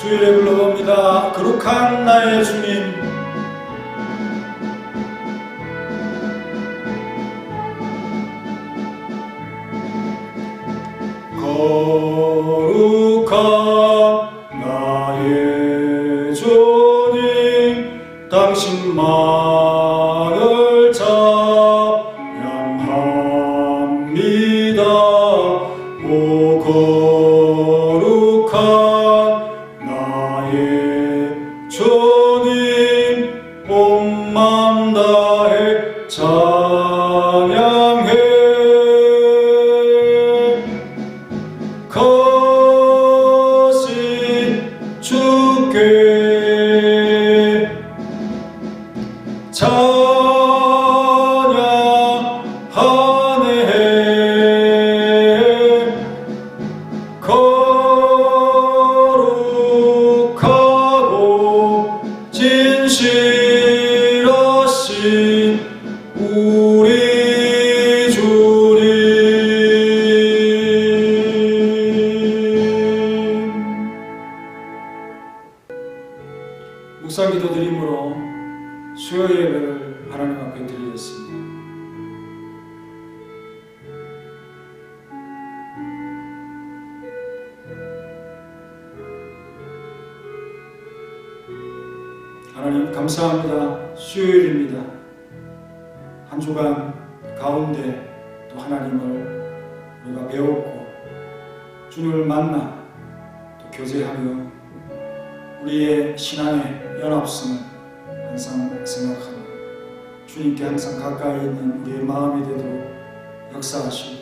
수요일에 불러봅니다. 거룩한 나의 주님. 거룩한 나의 주님, 당신만을 찬양합니다. 오 거룩한 나의 주님, 온 맘 다해 찬양해. 거신 주께 찬양하네. 거룩하고 진실하신 우리 주님. 묵상 기도 드림으로 수요 예배를 하나님 앞에 드리겠습니다. 하나님 감사합니다. 수요일입니다. 한 주간 가운데 또 하나님을 우리가 배웠고 주님을 만나 또 교제하며 우리의 신앙의 연합성을 항상 생각하고 주님께 항상 가까이 있는 우리의 마음이 되도록 역사하시고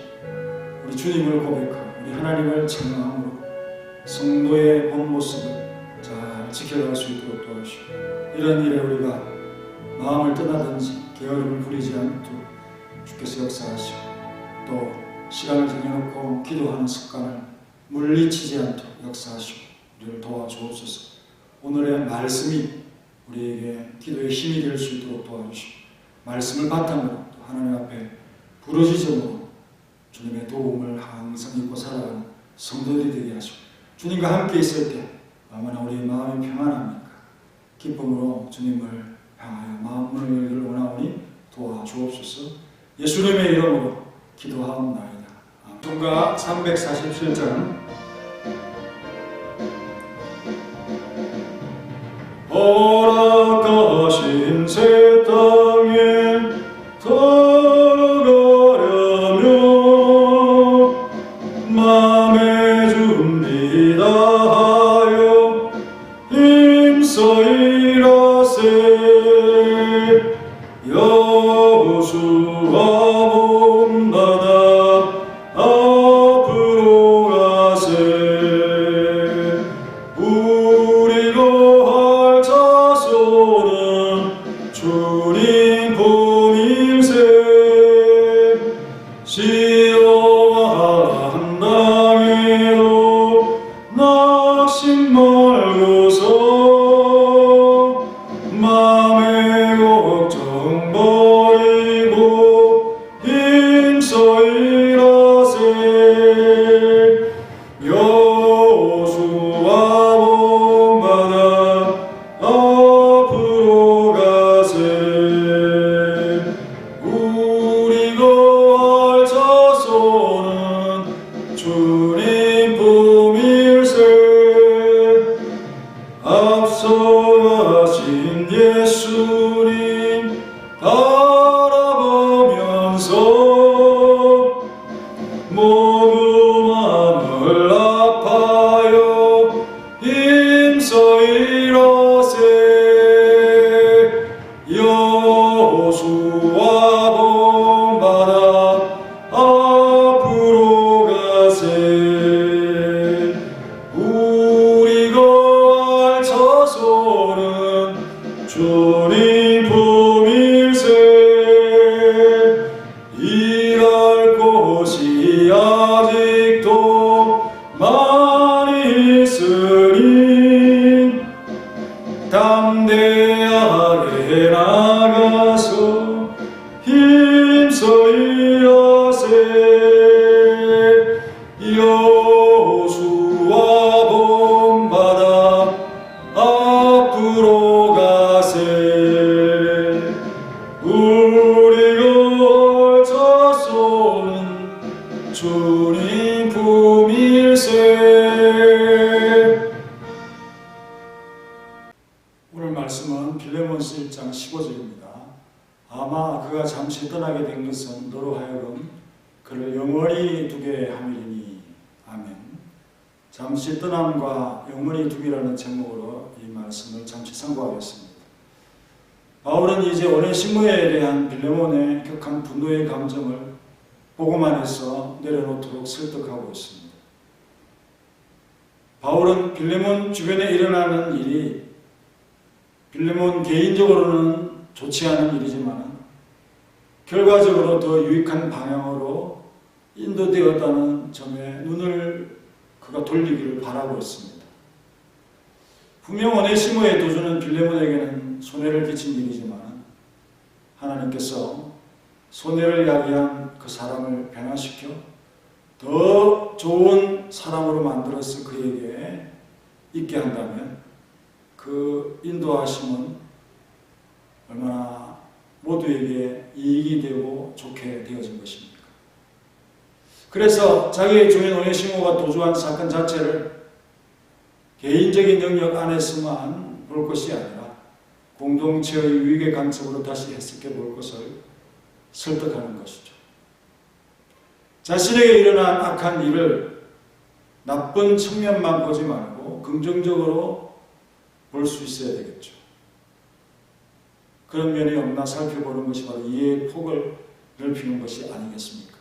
우리 주님을 고백하고 우리 하나님을 찬양함으로 성도의 본 모습을 잘 지켜갈 수 있도록 도와주시고 이런 일에 우리가 마음을 떠나든지 게으름을 부리지 않도록 주께서 역사하시고 또 시간을 정해놓고 기도하는 습관을 물리치지 않도록 역사하시고 우리를 도와주옵소서. 오늘의 말씀이 우리에게 기도의 힘이 될 수 있도록 도와주시고 말씀을 바탕으로 또 하나님 앞에 부르짖음으로 주님의 도움을 항상 입고 살아가는 성도들이 되게 하시고 주님과 함께 있을 때 얼마나 우리의 마음이 평안합니까? 기쁨으로 주님을 향하여 마음을 열기를 원하오니 도와주옵소서. 예수님의 이름으로 기도하옵나이다. 통가 347장. 허락하신 새 땅에 들어가려면 맘의 준비 다하여 힘써 일하세. 여호수아 본받아 앞으로 가세. 우리 거할 자손은 주님 품일세. 시험한 땅에도 낙심 말고서 맘의 걱정 버리고 힘써 일하세. 여호수아 본받아 앞으로 가세. 우리 거할 자손은 주님 품일세. 일세. 오늘 말씀은 빌레몬서 1장 15절입니다. 아마 그가 잠시 떠나게 된 것은 너로 하여금 그를 영원히 두게 함이리니. 아멘. 잠시 떠남과 영원히 두기라는 제목으로 이 말씀을 잠시 상고하겠습니다. 바울은 이제 오네시모에 대한 빌레몬의 격한 분노의 감정을 보고만 해서 내려놓도록 설득하고 있습니다. 바울은 빌레몬 주변에 일어나는 일이 빌레몬 개인적으로는 좋지 않은 일이지만 결과적으로 더 유익한 방향으로 인도되었다는 점에 눈을 그가 돌리기를 바라고 있습니다. 분명 오네시모의 도주는 빌레몬에게는 손해를 끼친 일이지만 하나님께서 손해를 야기한 그 사람을 변화시켜 더 좋은 사람으로 만들어서 그에게 있게 한다면 그 인도하심은 얼마나 모두에게 이익이 되고 좋게 되어진 것입니까? 그래서 자기의 주인 오네시모가 도주한 사건 자체를 개인적인 영역 안에서만 볼 것이 아니라 공동체의 유익의 관점으로 다시 해석해 볼 것을 설득하는 것이죠. 자신에게 일어난 악한 일을 나쁜 측면만 보지 말고 긍정적으로 볼 수 있어야 되겠죠. 그런 면이 없나 살펴보는 것이 바로 이해의 폭을 넓히는 것이 아니겠습니까?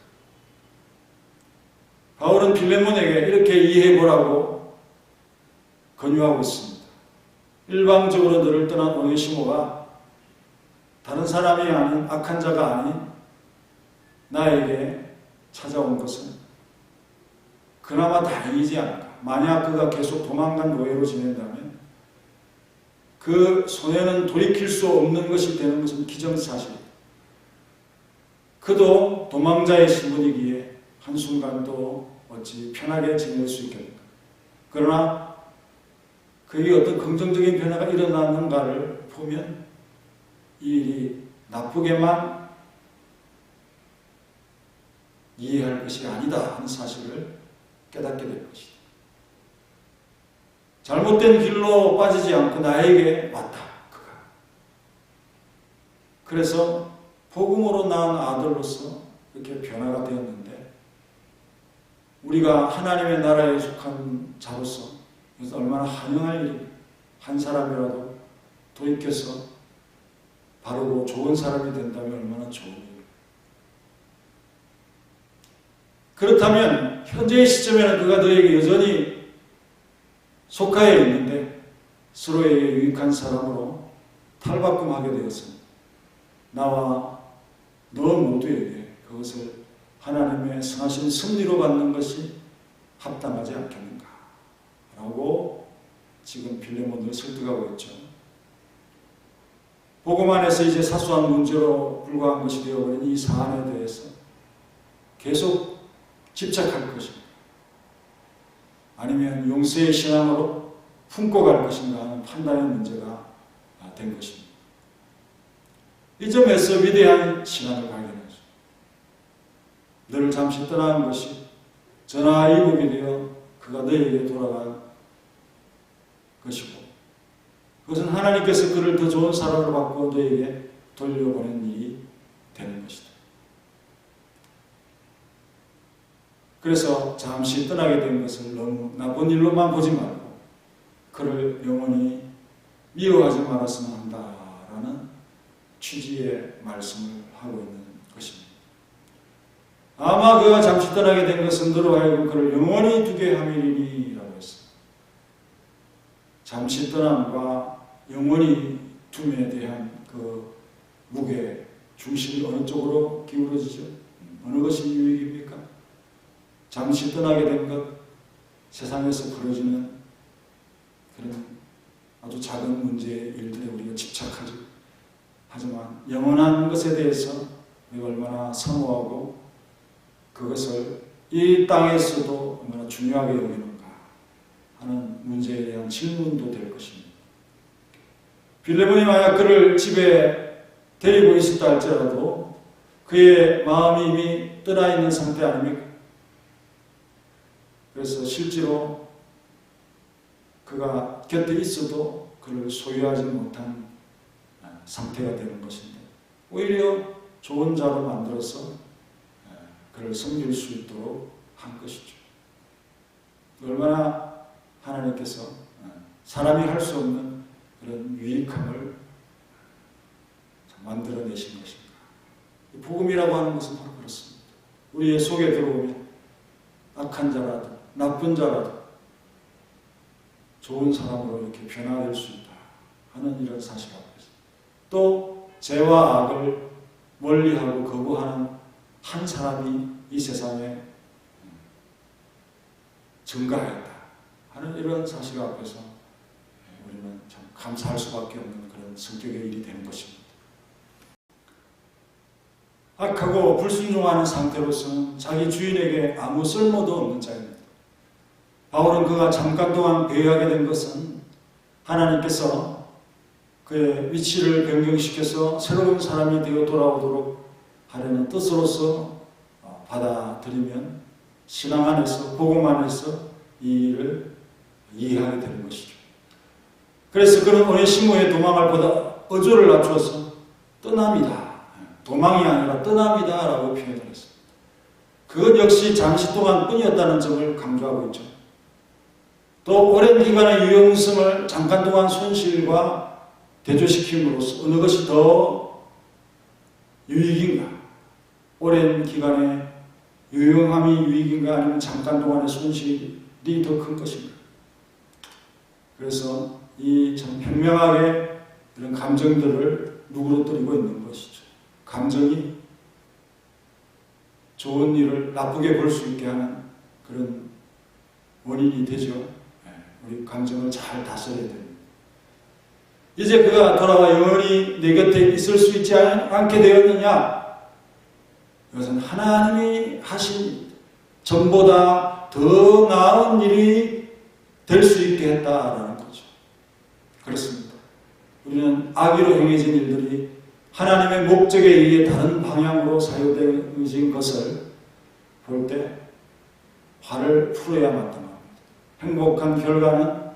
바울은 빌레몬에게 이렇게 이해해보라고 권유하고 있습니다. 일방적으로 너를 떠난 오네시모가 다른 사람이 아닌 악한 자가 아닌 나에게 찾아온 것은 그나마 다행이지 않을까. 만약 그가 계속 도망간 노예로 지낸다면 그 손해는 돌이킬 수 없는 것이 되는 것은 기정사실입니다. 그도 도망자의 신분이기에 한순간도 어찌 편하게 지낼 수 있겠는가. 그러나 그게 어떤 긍정적인 변화가 일어났는가를 보면 이 일이 나쁘게만 이해할 것이 아니다 하는 사실을 깨닫게 될 것이다. 잘못된 길로 빠지지 않고 나에게 왔다. 그가. 그래서 복음으로 낳은 아들로서 이렇게 변화가 되었는데 우리가 하나님의 나라에 속한 자로서 그래서 얼마나 환영할 일이 한 사람이라도 돌이켜서 바르고 좋은 사람이 된다면 얼마나 좋은 일입니다. 그렇다면 현재의 시점에는 그가 너에게 여전히 속하여 있는데 서로에게 유익한 사람으로 탈바꿈하게 되었습니다. 나와 너 모두에게 그것을 하나님의 선하신 섭리로 받는 것이 합당하지 않겠는가 라고 지금 빌레몬을 설득하고 있죠. 복음 안에서 이제 사소한 문제로 불과한 것이 되어버린 이 사안에 대해서 계속 집착할 것인가 아니면 용서의 신앙으로 품고 갈 것인가 하는 판단의 문제가 된 것입니다. 이 점에서 위대한 신앙을 발견하죠. 너를 잠시 떠나는 것이 전화위복이 되어 그가 너에게 돌아갈 것이고 그것은 하나님께서 그를 더 좋은 사람으로 바꾸어 너에게 돌려보낸 일이 되는 것이다. 그래서 잠시 떠나게 된 것을 너무 나쁜 일로만 보지 말고 그를 영원히 미워하지 말았으면 한다라는 취지의 말씀을 하고 있는 것입니다. 아마 그가 잠시 떠나게 된 것은 너로 하여금 그를 영원히 두게 함이리니 라고 했습니다. 잠시 떠남과 영원히 둠에 대한 그 무게, 중심이 어느 쪽으로 기울어지죠? 어느 것이 유익입니까? 잠시 떠나게 된 것, 세상에서 벌어지는 그런 아주 작은 문제의 일들에 우리가 집착하죠. 하지만 영원한 것에 대해서 우리가 얼마나 사모하고 그것을 이 땅에서도 얼마나 중요하게 여기는가 하는 문제에 대한 질문도 될 것입니다. 빌레몬이 만약 그를 집에 데리고 있었다 할지라도 그의 마음이 이미 떠나 있는 상태 아닙니까? 그래서 실제로 그가 곁에 있어도 그를 소유하지 못한 상태가 되는 것인데 오히려 좋은 자로 만들어서 그를 섬길 수 있도록 한 것이죠. 얼마나 하나님께서 사람이 할 수 없는 그런 유익함을 만들어내신 것인가. 복음이라고 하는 것은 바로 그렇습니다. 우리의 속에 들어오면 악한 자라도 나쁜 자라도 좋은 사람으로 이렇게 변화될 수 있다 하는 이런 사실 앞에서 또 죄와 악을 멀리하고 거부하는 한 사람이 이 세상에 증가하였다 하는 이런 사실 앞에서 우리는 참 감사할 수밖에 없는 그런 성격의 일이 되는 것입니다. 악하고 불순종하는 상태로서는 자기 주인에게 아무 쓸모도 없는 자입니다. 바울은 그가 잠깐 동안 배회하게 된 것은 하나님께서 그의 위치를 변경시켜서 새로운 사람이 되어 돌아오도록 하려는 뜻으로서 받아들이면 신앙 안에서 복음 안에서 이 일을 이해하게 되는 것이죠. 그래서 그는 오네시모의 도망을 보다 어조를 낮추어서 떠납니다. 도망이 아니라 떠납니다 라고 표현을 했습니다. 그것 역시 잠시 동안 뿐이었다는 점을 강조하고 있죠. 또 오랜 기간의 유용성을 잠깐 동안 손실과 대조시킴으로써 어느 것이 더 유익인가? 오랜 기간의 유용함이 유익인가 아니면 잠깐 동안의 손실이 더 큰 것인가? 그래서 이 참 현명하게 이런 감정들을 누그러뜨리고 있는 것이죠. 감정이 좋은 일을 나쁘게 볼 수 있게 하는 그런 원인이 되죠. 우리 감정을 잘 다스려야 됩니다. 이제 그가 돌아와 영원히 내 곁에 있을 수 있지 않게 되었느냐? 이것은 하나님이 하신 전보다 더 나은 일이 될 수 있게 했다라는 거죠. 그렇습니다. 우리는 악의로 행해진 일들이 하나님의 목적에 의해 다른 방향으로 사용되어진 것을 볼 때 화를 풀어야 마땅합니다. 행복한 결과는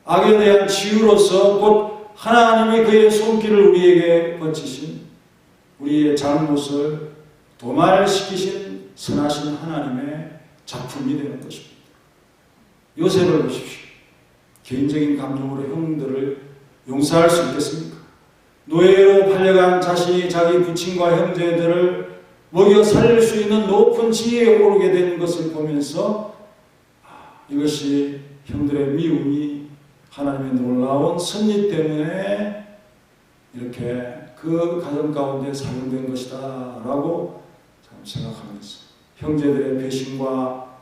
악에 대한 치유로서 곧 하나님이 그의 손길을 우리에게 뻗치신 우리의 잘못을 도말시키신 선하신 하나님의 작품이 되는 것입니다. 요셉을 보십시오. 개인적인 감정으로 형들을 용서할 수 있겠습니까? 노예로 팔려간 자신이 자기 부친과 형제들을 먹여 살릴 수 있는 높은 지위에 오르게 된 것을 보면서 이것이 형들의 미움이 하나님의 놀라운 섭리 때문에 이렇게 그 가정 가운데 사용된 것이다 라고 생각하면서 형제들의 배신과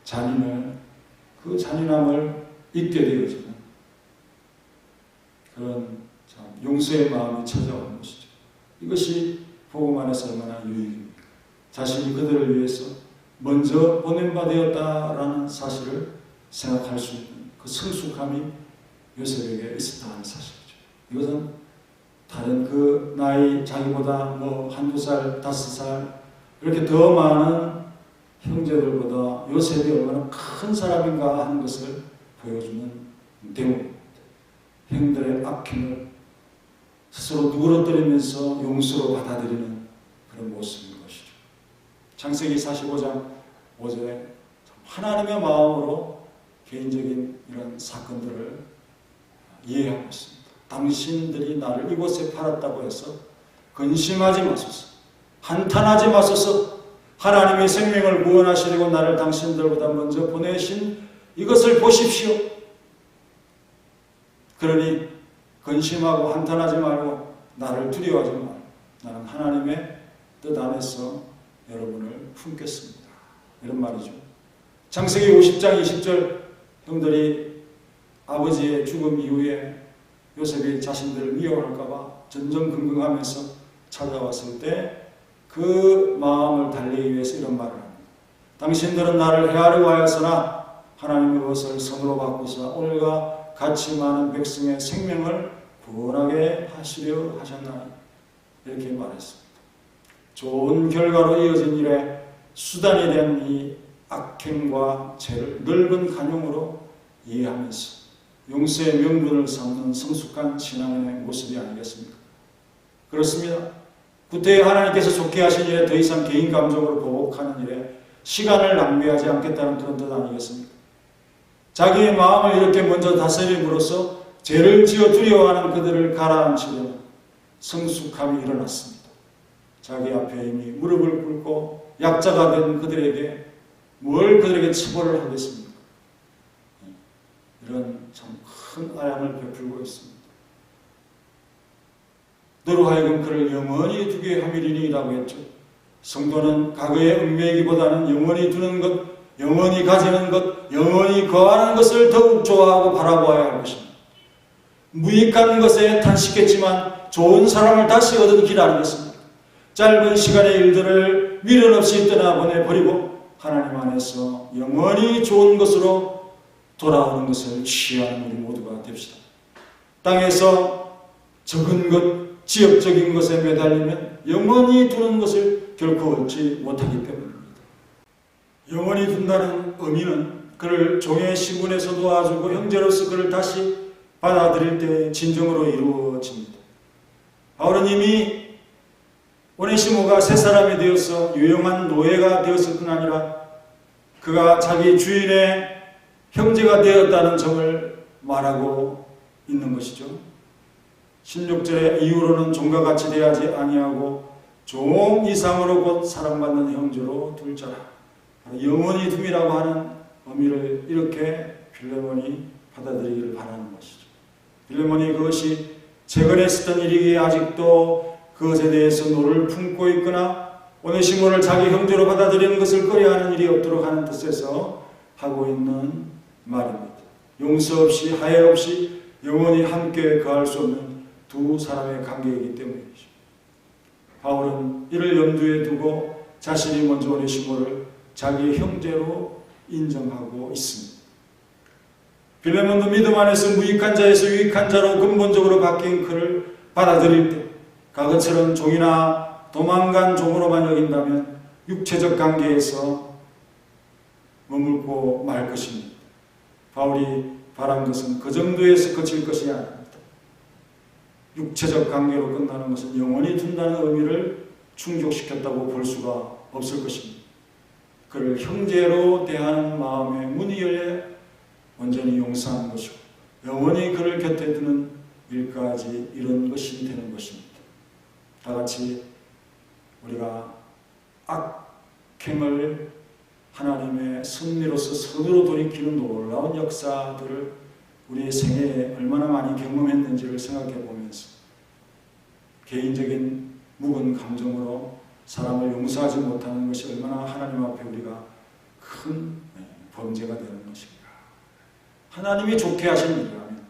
잔인을 그 잔인함을 잊게 되어지는 그런 용서의 마음이 찾아오는 것이죠. 이것이 복음 안에서 얼마나 유익입니까? 자신이 그들을 위해서 먼저 보낸 바 되었다라는 사실을 생각할 수 있는 그 성숙함이 요셉에게 있었다는 사실이죠. 이것은 다른 그 나이 자기보다 한두 살, 5살 이렇게 더 많은 형제들보다 요셉이 얼마나 큰 사람인가 하는 것을 보여주는 대목입니다. 형들의 악행을 스스로 누그러뜨리면서 용서로 받아들이는 그런 모습인 것이죠. 창세기 45장 5절에 하나님의 마음으로 개인적인 이런 사건들을 이해하고 있습니다. 당신들이 나를 이곳에 팔았다고 해서 근심하지 마소서. 한탄하지 마소서. 하나님의 생명을 구원하시려고 나를 당신들보다 먼저 보내신 이것을 보십시오. 그러니 근심하고 한탄하지 말고 나를 두려워하지 말고 나는 하나님의 뜻 안에서 여러분을 품겠습니다. 이런 말이죠. 창세기 50장 20절 형들이 아버지의 죽음 이후에 요셉이 자신들을 미워할까봐 전전긍긍하면서 찾아왔을 때 그 마음을 달래기 위해서 이런 말을 합니다. 당신들은 나를 해하려고 하였으나 하나님의 것을 선으로 바꾸사 오늘과 같이 많은 백성의 생명을 구원하게 하시려 하셨나니 이렇게 말했습니다. 좋은 결과로 이어진 일에 수단이 된 이 악행과 죄를 넓은 관용으로 이해하면서 용서의 명분을 삼는 성숙한 신앙인의 모습이 아니겠습니까? 그렇습니다. 구태여 하나님께서 좋게 하신 일에 더 이상 개인 감정으로 보복하는 일에 시간을 낭비하지 않겠다는 그런 뜻 아니겠습니까? 자기의 마음을 이렇게 먼저 다스림으로써 죄를 지어 두려워하는 그들을 가라앉히려는 성숙함이 일어났습니다. 자기 앞에 이미 무릎을 꿇고 약자가 된 그들에게 뭘 그들에게 처벌을 하겠습니까? 이런 참 큰 아량을 베풀고 있습니다. 너로 하여금 그를 영원히 두게 함이리니라고 했죠. 성도는 과거의 얽매이기보다는 영원히 두는 것, 영원히 가지는 것, 영원히 거하는 것을 더욱 좋아하고 바라보아야 할 것입니다. 무익한 것에 탄식했지만 좋은 사람을 다시 얻은 길 아니겠습니까? 짧은 시간의 일들을 미련 없이 떠나보내버리고 하나님 안에서 영원히 좋은 것으로 돌아오는 것을 취하는 우리 모두가 됩시다. 땅에서 적은 것, 지역적인 것에 매달리면 영원히 두는 것을 결코 얻지 못하기 때문입니다. 영원히 둔다는 의미는 그를 종의 신분에서 도와주고 형제로서 그를 다시 받아들일 때 진정으로 이루어집니다. 바울은 이미 오네시모가 새 사람이 되어서 유용한 노예가 되었을 뿐 아니라 그가 자기 주인의 형제가 되었다는 점을 말하고 있는 것이죠. 16절의 이후로는 종과 같이 대하지 아니하고 종 이상으로 곧 사랑받는 형제로 둘 자라. 영원히 둠이라고 하는 의미를 이렇게 빌레몬이 받아들이기를 바라는 것이죠. 빌레몬이 그것이 최근에 있었던 일이기에 아직도 그것에 대해서 노를 품고 있거나 오네시모를 자기 형제로 받아들이는 것을 꺼려하는 일이 없도록 하는 뜻에서 하고 있는 말입니다. 용서 없이 하해 없이 영원히 함께 거할 수 없는 두 사람의 관계이기 때문이죠. 바울은 이를 염두에 두고 자신이 먼저 오네시모를 자기의 형제로 인정하고 있습니다. 빌레몬도 믿음 안에서 무익한 자에서 유익한 자로 근본적으로 바뀐 그를 받아들일 때 과거처럼 종이나 도망간 종으로만 여긴다면 육체적 관계에서 머물고 말 것입니다. 바울이 바란 것은 그 정도에서 그칠 것이 아닙니다. 육체적 관계로 끝나는 것은 영원히 둔다는 의미를 충족시켰다고 볼 수가 없을 것입니다. 그를 형제로 대하는 마음의 문이 열려 온전히 용서하는 것이고 영원히 그를 곁에 두는 일까지 이런 것이 되는 것입니다. 다 같이 우리가 악행을 하나님의 섭리로서 선으로 돌이키는 놀라운 역사들을 우리의 생애에 얼마나 많이 경험했는지를 생각해 보면서 개인적인 묵은 감정으로 사람을 용서하지 못하는 것이 얼마나 하나님 앞에 우리가 큰 범죄가 되는 것인가. 하나님이 좋게 하신 일이라면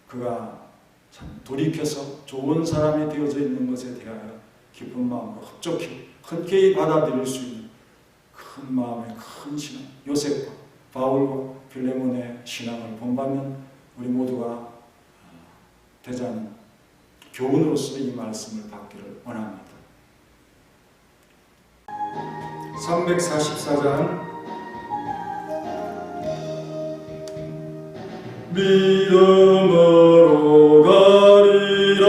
그가 참 돌이켜서 좋은 사람이 되어져 있는 것에 대하여 기쁜 마음으로 흡족히 흔쾌히 받아들일 수 있는 큰 마음의 큰 신앙, 요셉과 바울과 빌레몬의 신앙을 본받는 우리 모두가 되자는 교훈으로서 이 말씀을 받기를 원합니다. 344장 믿음으로 가리라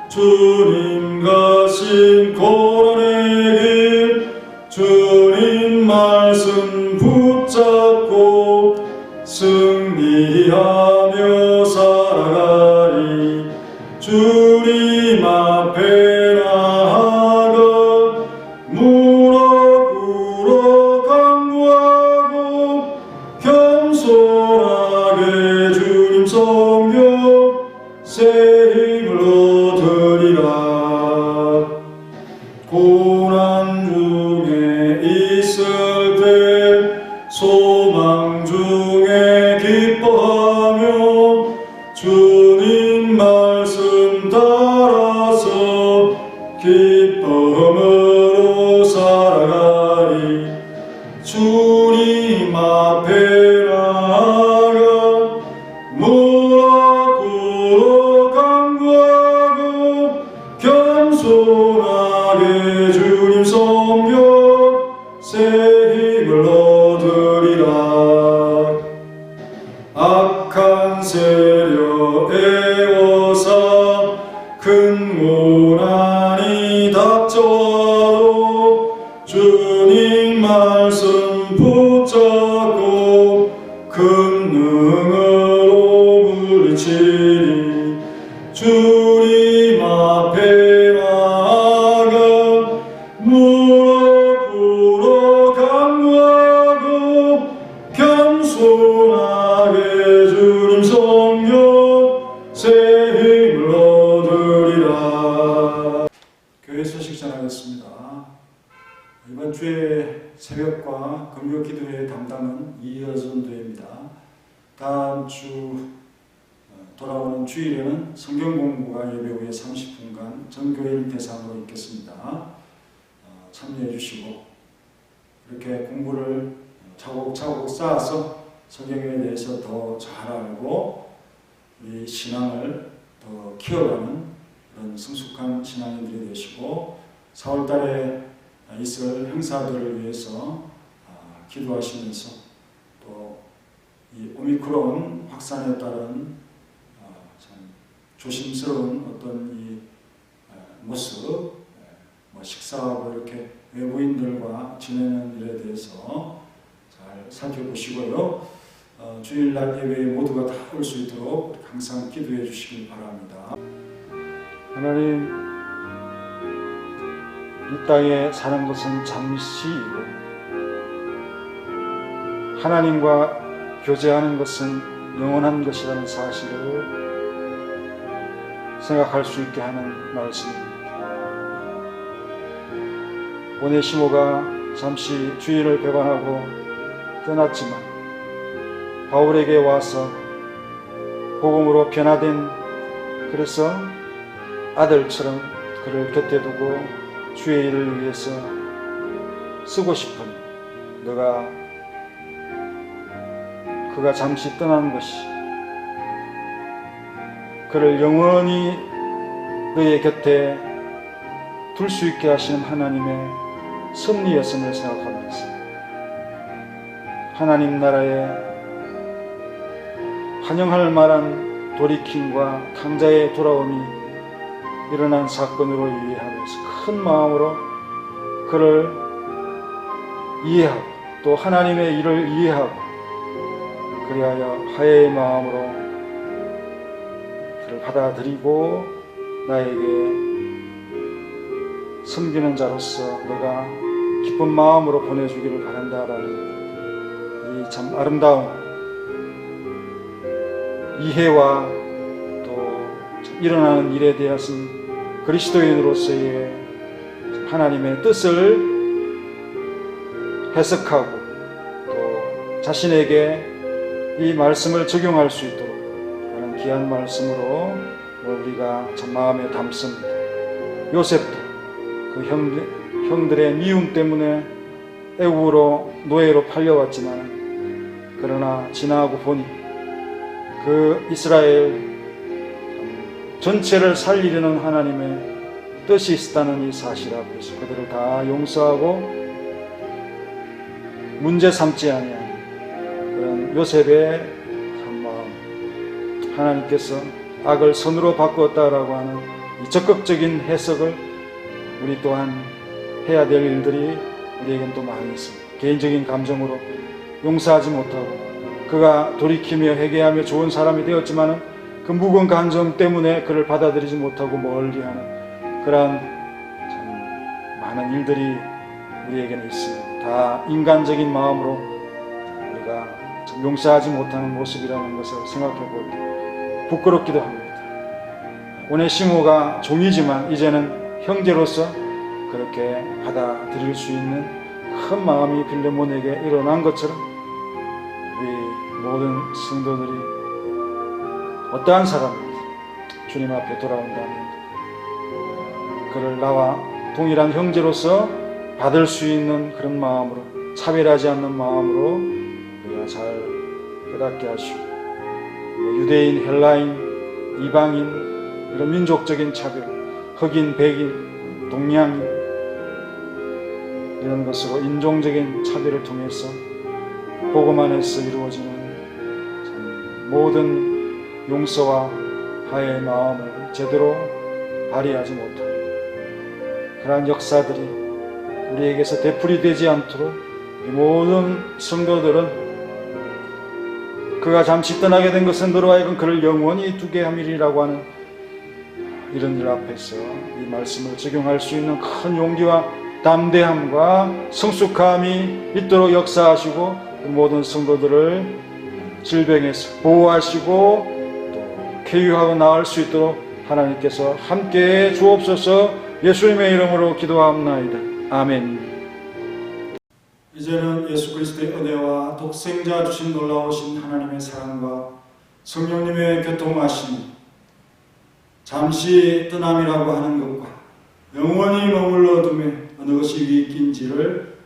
주님 가신 고난의 길 주님 말씀 붙잡고 승리하며 살아가리 주님 앞에 나아가 무릎 꿇어 간구하고 겸손하게 주님 섬겨 새 힘을 얻으리라. 고난 중에 있을 때 소망 중에 기뻐하며 주님 말씀 따라서 기쁨으로 살아가리 주님 앞에 나아가 무릎 꿇어 간구하고 겸손하게 주님 섬겨 새 순하게 주님 성령 새 힘을 얻으리라. 교회 소식 전하겠습니다. 이번 주에 새벽과 금요 기도회 담당은 이여선 도입니다. 다음 주 돌아오는 주일에는 성경 공부가 예배 후에 30분간 전교인 대상으로 있겠습니다. 참여해 주시고 이렇게 공부를 차곡차곡 쌓아서 성경에 대해서 더 잘 알고 우리 신앙을 더 키워가는 그런 성숙한 신앙인들이 되시고 4월달에 있을 행사들을 위해서 기도하시면서 또 이 오미크론 확산에 따른 참 조심스러운 어떤 이 모습, 식사하고 이렇게 외부인들과 지내는 일에 대해서 잘 살펴보시고요. 주일날 예배에 모두가 다 올 수 있도록 항상 기도해 주시길 바랍니다. 하나님, 이 땅에 사는 것은 잠시이고 하나님과 교제하는 것은 영원한 것이라는 사실을 생각할 수 있게 하는 말씀입니다. 오네시모가 잠시 주일을 배반하고 떠났지만 바울에게 와서 복음으로 변화된, 그래서 아들처럼 그를 곁에 두고 주의 일을 위해서 쓰고 싶은, 그가 잠시 떠난 것이 그를 영원히 너의 곁에 둘 수 있게 하시는 하나님의 섭리였음을 생각하면서 하나님 나라에 환영할 만한 돌이킴과 강자의 돌아옴이 일어난 사건으로 이해하면서 큰 마음으로 그를 이해하고 또 하나님의 일을 이해하고 그리하여 화해의 마음으로 그를 받아들이고 나에게 섬기는 자로서 너가 기쁜 마음으로 보내주기를 바란다라는 이 참 아름다운 이해와 또 일어나는 일에 대한 그리스도인으로서의 하나님의 뜻을 해석하고 또 자신에게 이 말씀을 적용할 수 있도록 하는 귀한 말씀으로 우리가 참 마음에 담습니다. 요셉도 그 형들의 미움 때문에 애국으로 노예로 팔려왔지만 그러나 지나고 보니 그 이스라엘 전체를 살리려는 하나님의 뜻이 있었다는 이 사실 앞에서 그들을 다 용서하고 문제 삼지 아니한 그런 요셉의 참 마음, 하나님께서 악을 선으로 바꾸었다라고 하는 이 적극적인 해석을 우리 또한 해야 될 일들이 우리에겐 또 많이 있습니다. 개인적인 감정으로 용서하지 못하고 그가 돌이키며 회개하며 좋은 사람이 되었지만은 그 무거운 감정 때문에 그를 받아들이지 못하고 멀리하는 그러한 참 많은 일들이 우리에게는 있습니다. 다 인간적인 마음으로 우리가 참 용서하지 못하는 모습이라는 것을 생각해 볼 때 부끄럽기도 합니다. 오네시모가 종이지만 이제는 형제로서 그렇게 받아들일 수 있는 큰 마음이 빌레몬에게 일어난 것처럼 우리 모든 성도들이 어떠한 사람이 주님 앞에 돌아온다면 그를 나와 동일한 형제로서 받을 수 있는 그런 마음으로, 차별하지 않는 마음으로 우리가 잘 깨닫게 하시고 유대인, 헬라인, 이방인 이런 민족적인 차별, 흑인, 백인, 동양인 이런 것으로 인종적인 차별을 통해서 복음 안에서 이루어지는 참 모든 용서와 화해의 마음을 제대로 발휘하지 못하는 그러한 역사들이 우리에게서 되풀이되지 않도록 이 모든 성도들은 그가 잠시 떠나게 된 것은 너로 하여금 그를 영원히 두게 함이리라고 하는 이런 일 앞에서 이 말씀을 적용할 수 있는 큰 용기와 담대함과 성숙함이 있도록 역사하시고 모든 성도들을 질병에서 보호하시고 또 쾌유하고 나을 수 있도록 하나님께서 함께해 주옵소서. 예수님의 이름으로 기도하옵나이다. 아멘. 이제는 예수 그리스도의 은혜와 독생자 주신 놀라우신 하나님의 사랑과 성령님의 교통하심이 잠시 떠남이라고 하는 것과 영원히 머물러 둠에 어느 것이 위익인지를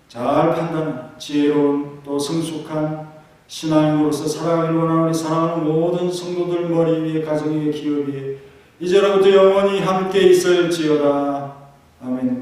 잘 판단하는 지혜로운 또 성숙한 신앙인으로서 살아가길 원하는 사랑하는 모든 성도들 머리 위에 가정 위에 기업 위에 이제로부터 영원히 함께 있을지어다. 아멘.